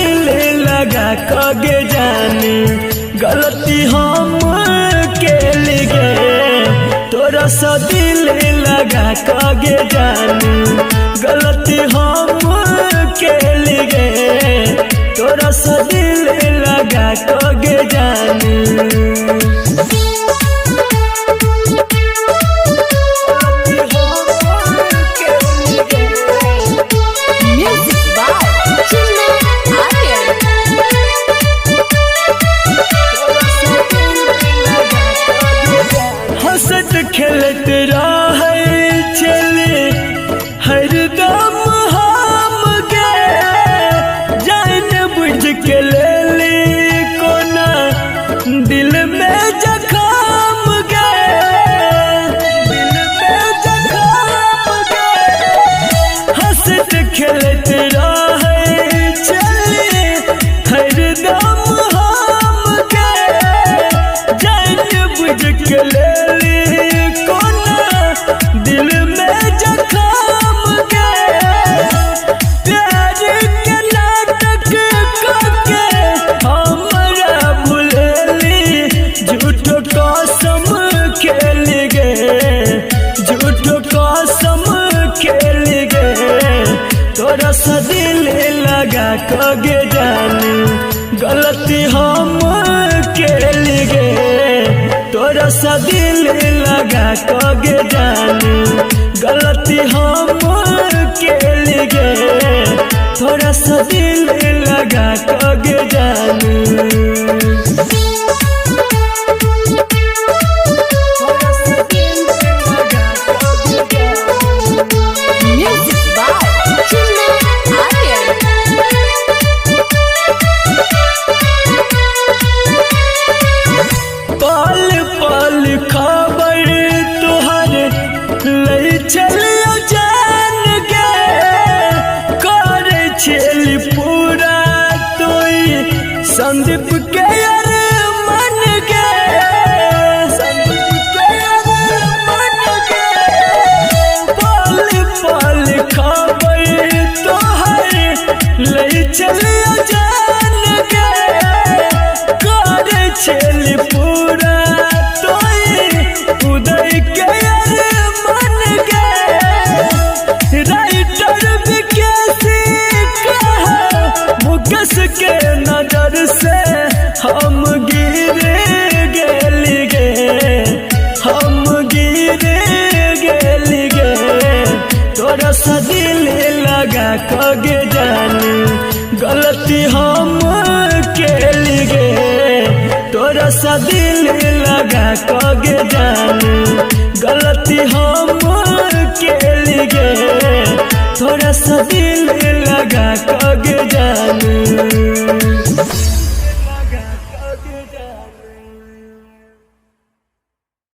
दिल लगा कगे जाने गलती हम के लिए तोरा सा दिल लगा कगे जाने गलती हम के लिए तोरा सा दिल लगा कगे जाने हंसत खेलत रहे चले हरदम हम गे जान बुझ के ले ली कोना दिल में जख्म गे दिल में जख्म गे हंसत खेलत रहे चले हरदम हम गे जान बुझ के ले दिल में जख्म के प्यार के नाटक करके हमरा भुलेली झूठो कसम खेल गे झूठो कसम खेल गे तोरा सा दिल लगा कगे जाने गलती हम खेल गे तोरा सा दिल लगा कगे जाने गलती हम के लिए तोरा सा दिल लगा कगे जाने खबर तुहर ले चलियो जान गे कर छेली पूरा तोई संदीप के मन गे संदीप के मन गे पल पल खबर तुहर ले चलियो जान गे कर छेली पूरा उदय के मन गे राइटर विकेसी कहा मुकेश के नजर से हम गिर गेली गे हम गिर गेली गे तोरा सा दिल लगा कगे जाने गलती हम के लिए तोरा सा दिल लगा कगे जाने गलती हम के लिए तोरा सा दिल लगा कगे जाने।